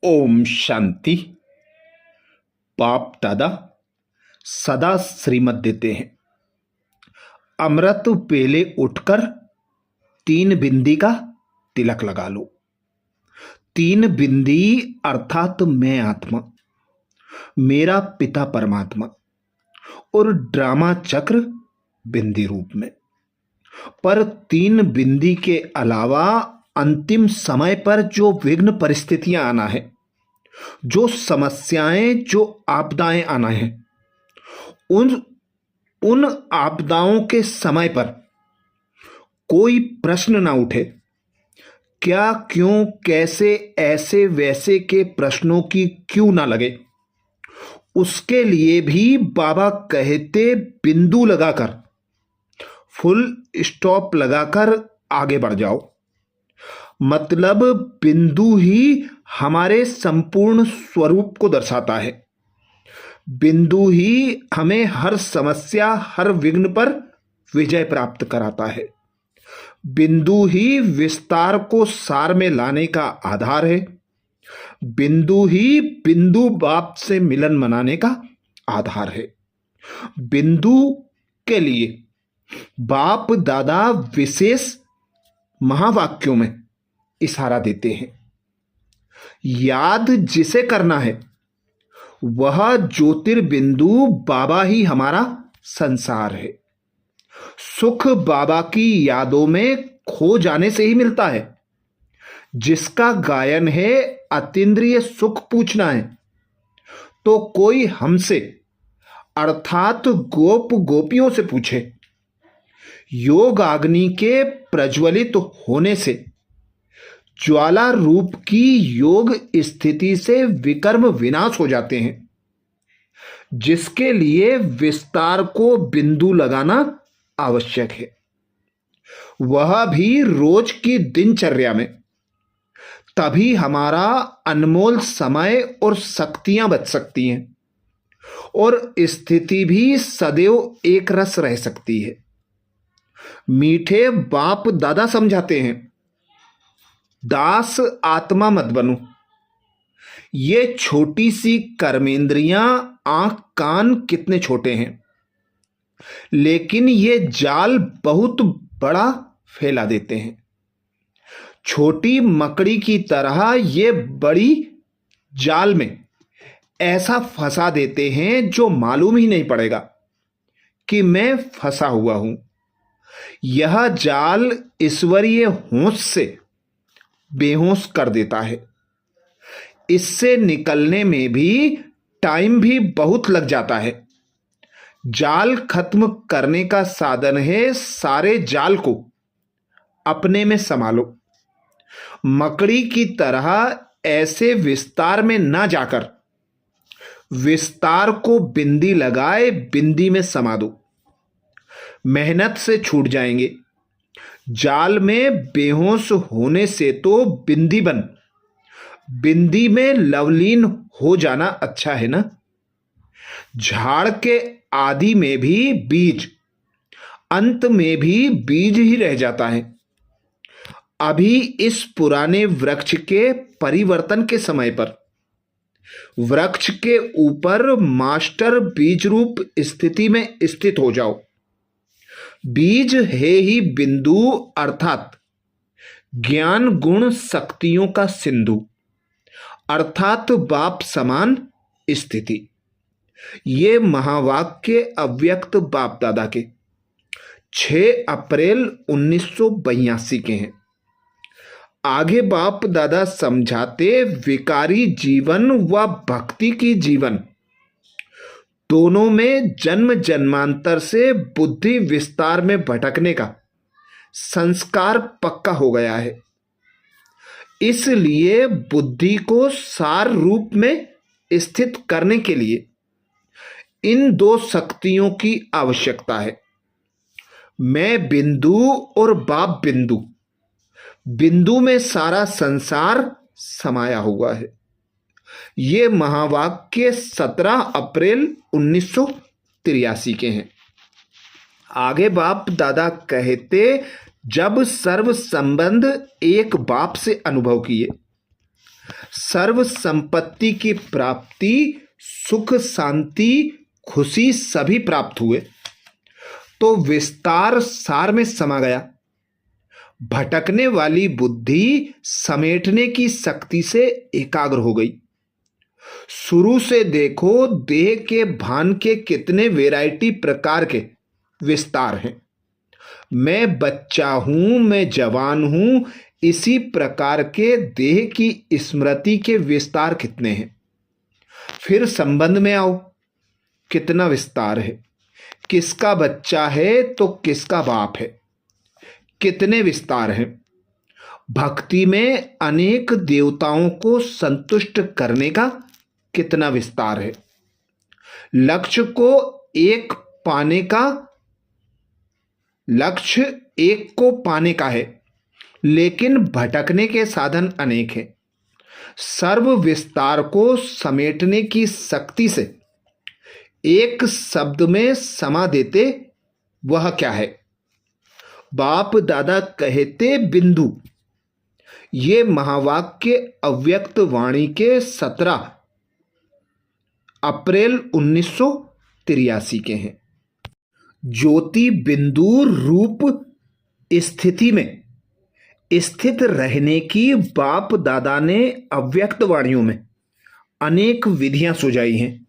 ओम शांति। बाप दादा सदा श्रीमत देते हैं। अमृत वेले उठकर 3 बिंदी का तिलक लगा लो। 3 बिंदी अर्थात मैं आत्मा, मेरा पिता परमात्मा और ड्रामा चक्र बिंदी रूप में। पर 3 बिंदी के अलावा अंतिम समय पर जो विघ्न परिस्थितियां आना है, जो समस्याएं, जो आपदाएं आना है, उन आपदाओं के समय पर कोई प्रश्न ना उठे। क्या, क्यों, कैसे, ऐसे वैसे के प्रश्नों की क्यों ना लगे, उसके लिए भी बाबा कहते बिंदु लगाकर, फुल स्टॉप लगाकर आगे बढ़ जाओ। मतलब बिंदु ही हमारे संपूर्ण स्वरूप को दर्शाता है। बिंदु ही हमें हर समस्या, हर विघ्न पर विजय प्राप्त कराता है। बिंदु ही विस्तार को सार में लाने का आधार है। बिंदु ही बिंदु बाप से मिलन मनाने का आधार है। बिंदु के लिए बाप दादा विशेष महावाक्यों में इशारा देते हैं। याद जिसे करना है वह ज्योतिर्बिंदु बाबा ही हमारा संसार है। सुख बाबा की यादों में खो जाने से ही मिलता है। जिसका गायन है अतीन्द्रिय सुख पूछना है, तो कोई हमसे अर्थात गोप गोपियों से पूछे। योग अग्नि के प्रज्वलित होने से ज्वाला रूप की योग स्थिति से विकर्म विनाश हो जाते हैं, जिसके लिए विस्तार को बिंदु लगाना आवश्यक है। वह भी रोज की दिनचर्या में। तभी हमारा अनमोल समय और शक्तियां बच सकती हैं और स्थिति भी सदैव एक रस रह सकती है। मीठे बाप दादा समझाते हैं, दास आत्मा मत बनो। ये छोटी सी कर्मेंद्रियां, आंख कान कितने छोटे हैं, लेकिन ये जाल बहुत बड़ा फैला देते हैं। छोटी मकड़ी की तरह ये बड़ी जाल में ऐसा फंसा देते हैं जो मालूम ही नहीं पड़ेगा कि मैं फंसा हुआ हूं। यह जाल ईश्वरीय होश से बेहोश कर देता है। इससे निकलने में भी टाइम भी बहुत लग जाता है। जाल खत्म करने का साधन है सारे जाल को अपने में संभालो। मकड़ी की तरह ऐसे विस्तार में ना जाकर विस्तार को बिंदी लगाए बिंदी में समा दो। मेहनत से छूट जाएंगे। जाल में बेहोश होने से तो बिंदी बन बिंदी में लवलीन हो जाना अच्छा है ना। झाड़ के आदि में भी बीज, अंत में भी बीज ही रह जाता है। अभी इस पुराने वृक्ष के परिवर्तन के समय पर वृक्ष के ऊपर मास्टर बीज रूप स्थिति में स्थित हो जाओ। बीज है ही बिंदु अर्थात ज्ञान गुण शक्तियों का सिंधु, अर्थात बाप समान स्थिति। ये महावाक्य अव्यक्त बाप दादा के 6 अप्रैल 1982 के हैं। आगे बाप दादा समझाते विकारी जीवन व भक्ति की जीवन दोनों में जन्म जन्मांतर से बुद्धि विस्तार में भटकने का संस्कार पक्का हो गया है। इसलिए बुद्धि को सार रूप में स्थित करने के लिए इन 2 शक्तियों की आवश्यकता है। मैं बिंदु और बाप बिंदु। बिंदु में सारा संसार समाया हुआ है। ये महावाक्य 17 अप्रैल 1983 के हैं। आगे बाप दादा कहते, जब सर्व संबंध एक बाप से अनुभव किए, सर्व संपत्ति की प्राप्ति, सुख शांति खुशी सभी प्राप्त हुए। तो विस्तार सार में समा गया। भटकने वाली बुद्धि समेटने की शक्ति से एकाग्र हो गई। शुरू से देखो, देह के भान के कितने वैरायटी प्रकार के विस्तार हैं। मैं बच्चा हूं, मैं जवान हूं, इसी प्रकार के देह की स्मृति के विस्तार कितने हैं। फिर संबंध में आओ, कितना विस्तार है। किसका बच्चा है तो किसका बाप है, कितने विस्तार हैं। भक्ति में अनेक देवताओं को संतुष्ट करने का कितना विस्तार है। लक्ष्य एक को पाने का है, लेकिन भटकने के साधन अनेक हैं। सर्व विस्तार को समेटने की शक्ति से एक शब्द में समा देते, वह क्या है। बाप दादा कहते बिंदु। ये महावाक्य अव्यक्त वाणी के 17 अप्रैल 1983 के हैं। ज्योति बिंदु रूप स्थिति में स्थित रहने की बाप दादा ने अव्यक्त वाणियों में अनेक विधियां सुझाई हैं।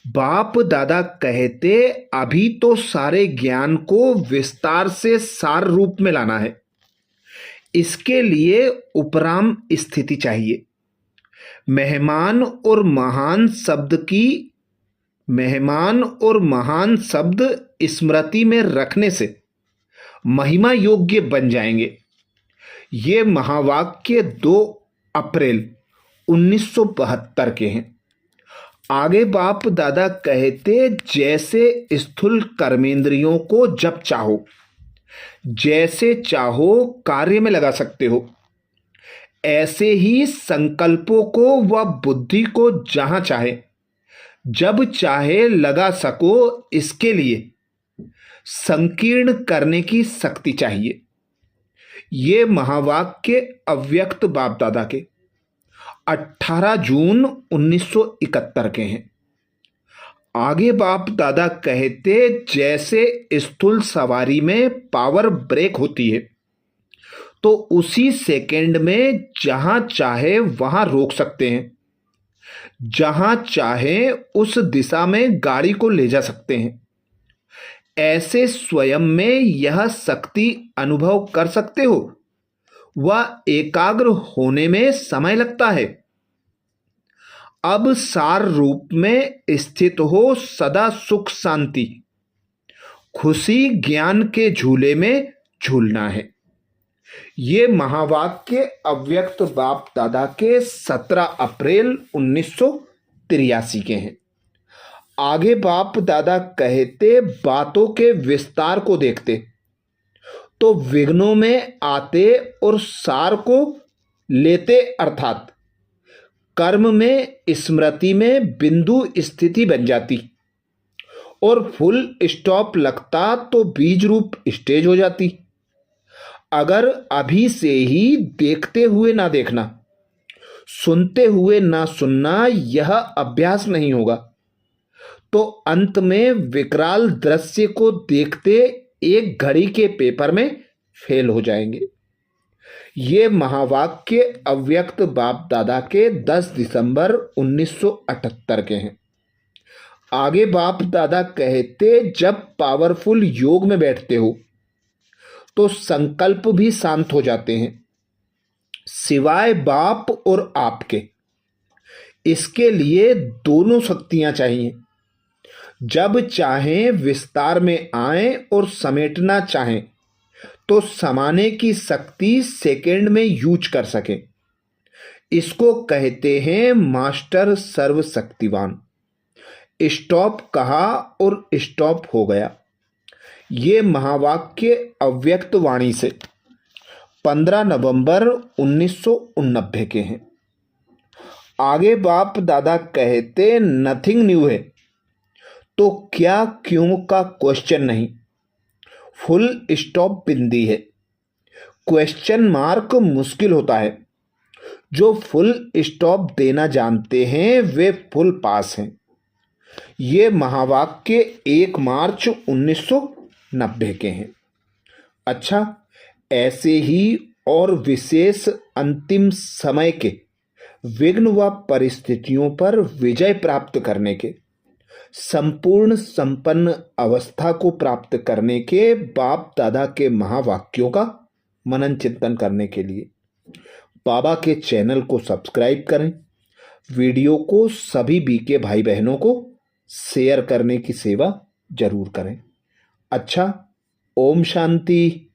बाप दादा कहते अभी तो सारे ज्ञान को विस्तार से सार रूप में लाना है। इसके लिए उपराम स्थिति चाहिए। मेहमान और महान शब्द स्मृति में रखने से महिमा योग्य बन जाएंगे। ये महावाक्य 2 अप्रैल 1972 के हैं। आगे बाप दादा कहते जैसे स्थूल कर्मेंद्रियों को जब चाहो जैसे चाहो कार्य में लगा सकते हो, ऐसे ही संकल्पों को व बुद्धि को जहां चाहे जब चाहे लगा सको। इसके लिए संकीर्ण करने की शक्ति चाहिए। ये महावाक्य अव्यक्त बाप दादा के 18 जून 1971 के हैं। आगे बाप दादा कहते जैसे स्थूल सवारी में पावर ब्रेक होती है तो उसी सेकंड में जहां चाहे वहां रोक सकते हैं, जहां चाहे उस दिशा में गाड़ी को ले जा सकते हैं। ऐसे स्वयं में यह शक्ति अनुभव कर सकते हो। वह एकाग्र होने में समय लगता है। अब सार रूप में स्थित हो सदा सुख शांति खुशी ज्ञान के झूले में झूलना है। ये महावाक्य अव्यक्त बाप दादा के 17 अप्रैल 1983 के हैं। आगे बाप दादा कहते बातों के विस्तार को देखते तो विघ्नों में आते और सार को लेते, अर्थात कर्म में स्मृति में बिंदु स्थिति बन जाती और फुल स्टॉप लगता तो बीज रूप स्टेज हो जाती। अगर अभी से ही देखते हुए ना देखना, सुनते हुए ना सुनना यह अभ्यास नहीं होगा तो अंत में विकराल दृश्य को देखते एक घड़ी के पेपर में फेल हो जाएंगे। ये महावाक्य अव्यक्त बाप दादा के 10 दिसंबर 1978 के हैं। आगे बाप दादा कहते जब पावरफुल योग में बैठते हो तो संकल्प भी शांत हो जाते हैं, सिवाय बाप और आपके। इसके लिए दोनों शक्तियां चाहिए। जब चाहें विस्तार में आए और समेटना चाहें तो समाने की शक्ति सेकंड में यूज कर सके। इसको कहते हैं मास्टर सर्वशक्तिवान। स्टॉप कहा और स्टॉप हो गया। ये महावाक्य अव्यक्त वाणी से 15 नवंबर 1989 के हैं। आगे बाप दादा कहते नथिंग न्यू है तो क्या क्यों का क्वेश्चन नहीं, फुल स्टॉप बिंदी है। क्वेश्चन मार्क मुश्किल होता है। जो फुल स्टॉप देना जानते हैं वे फुल पास हैं। ये महावाक्य 1 मार्च 1990 के हैं। अच्छा, ऐसे ही और विशेष अंतिम समय के विघ्न व परिस्थितियों पर विजय प्राप्त करने के, संपूर्ण संपन्न अवस्था को प्राप्त करने के बाप दादा के महावाक्यों का मनन चिंतन करने के लिए बाबा के चैनल को सब्सक्राइब करें। वीडियो को सभी बीके भाई बहनों को शेयर करने की सेवा जरूर करें। अच्छा, ओम शांति।